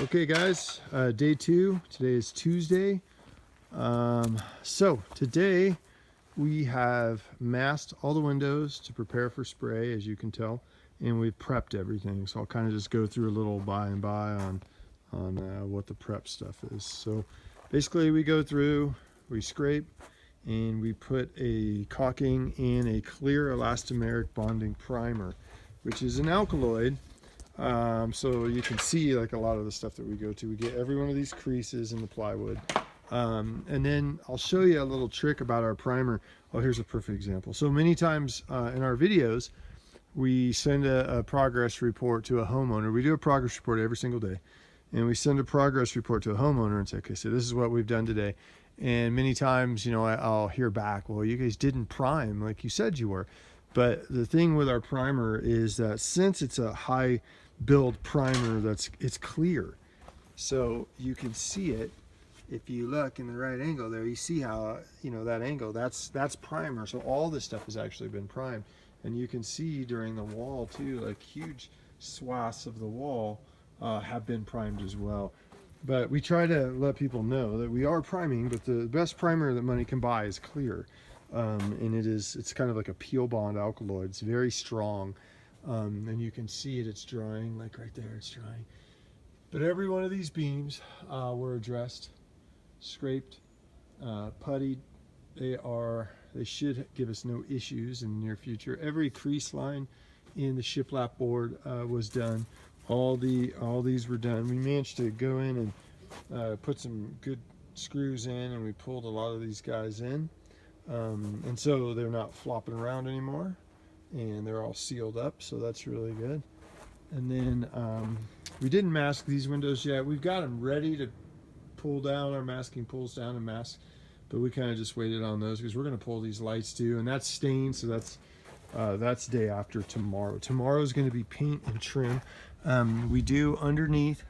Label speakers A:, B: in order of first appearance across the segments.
A: Okay guys, day 2. Today is Tuesday. So today we have masked all the windows to prepare for spray, as you can tell, and we've prepped everything. So I'll kind of just go through a little by and by on what the prep stuff is. So basically we go through, we scrape, and we put a caulking and a clear elastomeric bonding primer, which is an alkaloid. So you can see like a lot of the stuff that we go to. We get every one of these creases in the plywood. And then I'll show you a little trick about our primer. Oh, here's a perfect example. So many times in our videos, we send a progress report to a homeowner. We do a progress report every single day. And we send a progress report to a homeowner and say, okay, so this is what we've done today. And many times, you know, I'll hear back, well, you guys didn't prime like you said you were. But the thing with our primer is that since it's a high build primer, it's clear, so you can see it. If you look in the right angle there, you see how, you know, that angle, that's primer. So all this stuff has actually been primed, and you can see during the wall too, like huge swaths of the wall have been primed as well. But we try to let people know that we are priming, but the best primer that money can buy is clear. And it's kind of like a peel bond alkaloid. It's very strong. And you can see it's drying, like right there, it's drying. But every one of these beams were addressed, scraped, puttied. They should give us no issues in the near future. Every crease line in the shiplap board was done. All these were done. We managed to go in and put some good screws in, and we pulled a lot of these guys in. And so they're not flopping around anymore, and they're all sealed up, so that's really good. And then we didn't mask these windows yet. We've got them ready to pull down. Our masking pulls down and masks, but we kind of just waited on those because we're going to pull these lights too, and that's stained, so that's day after tomorrow. Tomorrow is going to be paint and trim. We do underneath,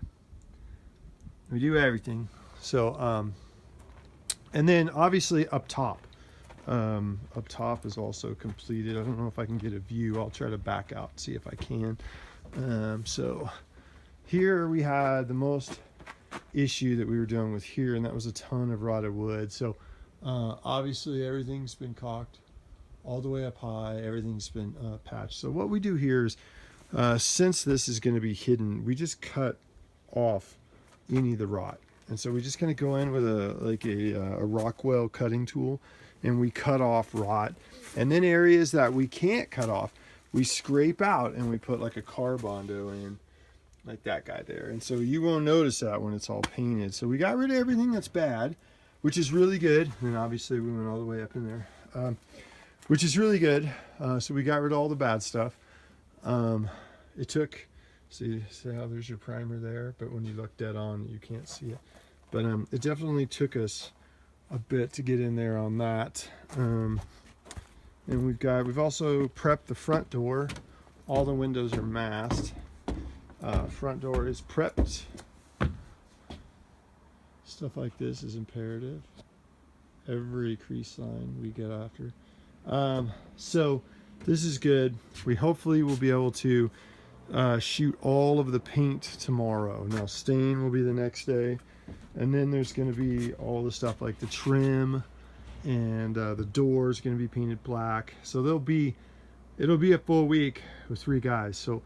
A: we do everything. So and then obviously up top is also completed. I don't know if I can get a view. I'll try to back out and see if I can. So here we had the most issue that we were dealing with here, and that was a ton of rotted wood. So obviously everything's been caulked all the way up high. Everything's been patched. So what we do here is, since this is going to be hidden, we just cut off any of the rot. And so we just kind of go in with a Rockwell cutting tool, and we cut off rot. And then areas that we can't cut off, we scrape out and we put like a carbondo in, like that guy there. And so you won't notice that when it's all painted. So we got rid of everything that's bad, which is really good. And obviously we went all the way up in there, which is really good. So we got rid of all the bad stuff. It took, see how there's your primer there, but when you look dead on, you can't see it. But it definitely took us a bit to get in there on that. And we've also prepped the front door. All the windows are masked. Front door is prepped. Stuff like this is imperative. Every crease line we get after. So this is good. We hopefully will be able to shoot all of the paint tomorrow. Now stain will be the next day, and then there's going to be all the stuff like the trim, and the door is going to be painted black. So it'll be a full week with 3 guys. So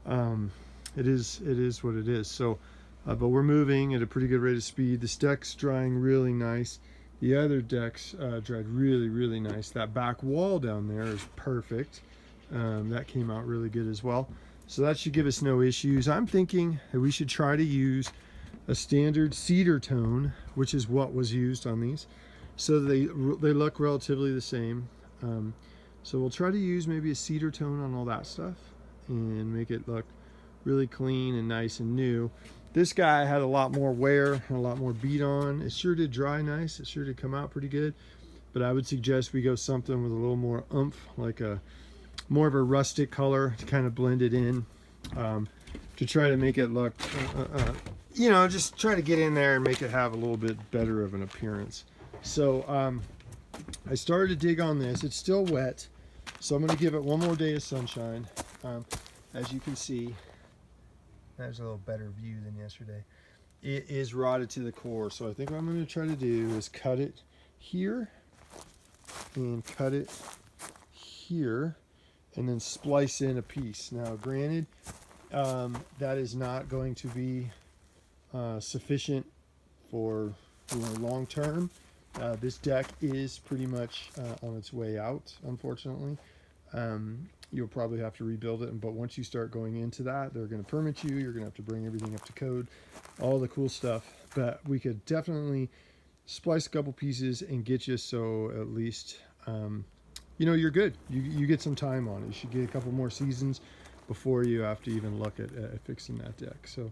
A: it is what it is. So but we're moving at a pretty good rate of speed. This deck's drying really nice. The other decks dried really nice. That back wall down there is perfect. That came out really good as well. So that should give us no issues. I'm thinking that we should try to use a standard cedar tone, which is what was used on these. So they look relatively the same. So we'll try to use maybe a cedar tone on all that stuff and make it look really clean and nice and new. This guy had a lot more wear and a lot more beat on. It sure did dry nice. It sure did come out pretty good. But I would suggest we go something with a little more oomph, like more of a rustic color to kind of blend it in, to try to make it look, you know, just try to get in there and make it have a little bit better of an appearance. So I started to dig on this. It's still wet, so I'm going to give it one more day of sunshine. As you can see, There's a little better view than yesterday. It is rotted to the core, so I think what I'm going to try to do is cut it here and cut it here and then splice in a piece. Now granted, that is not going to be sufficient for long term. This deck is pretty much on its way out, unfortunately. You'll probably have to rebuild it, but once you start going into that, they're going to permit you. You're going to have to bring everything up to code, all the cool stuff. But we could definitely splice a couple pieces and get you so at least you're good. You get some time on it. You should get a couple more seasons before you have to even look at fixing that deck. So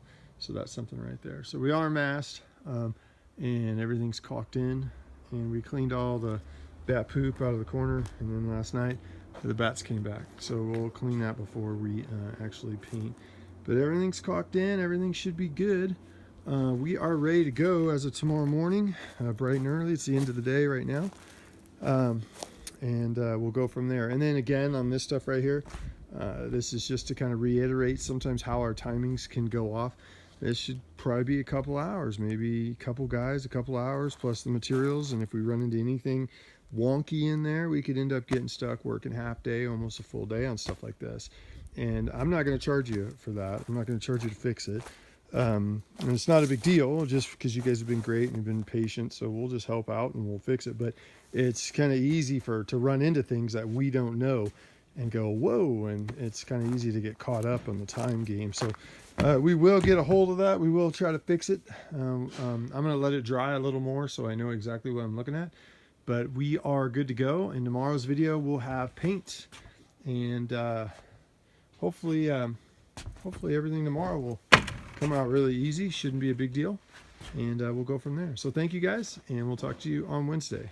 A: that's something right there. So we are masked, and everything's caulked in, and we cleaned all the bat poop out of the corner, and then last night the bats came back. So we'll clean that before we actually paint. But everything's caulked in. Everything should be good. We are ready to go as of tomorrow morning, bright and early. It's the end of the day right now. And we'll go from there. And then again on this stuff right here, this is just to kind of reiterate sometimes how our timings can go off. This should probably be a couple hours, maybe a couple guys, a couple hours plus the materials. And if we run into anything wonky in there, we could end up getting stuck working half day, almost a full day on stuff like this. And I'm not going to charge you for that. I'm not going to charge you to fix it. And it's not a big deal just because you guys have been great and you've been patient. So we'll just help out and we'll fix it. But it's kind of easy to run into things that we don't know and go, whoa, and it's kind of easy to get caught up on the time game. So we will get a hold of that. We will try to fix it. I'm going to let it dry a little more so I know exactly what I'm looking at. But we are good to go. In tomorrow's video, we'll have paint, and hopefully everything tomorrow will come out really easy. Shouldn't be a big deal, and we'll go from there. So thank you guys, and we'll talk to you on Wednesday.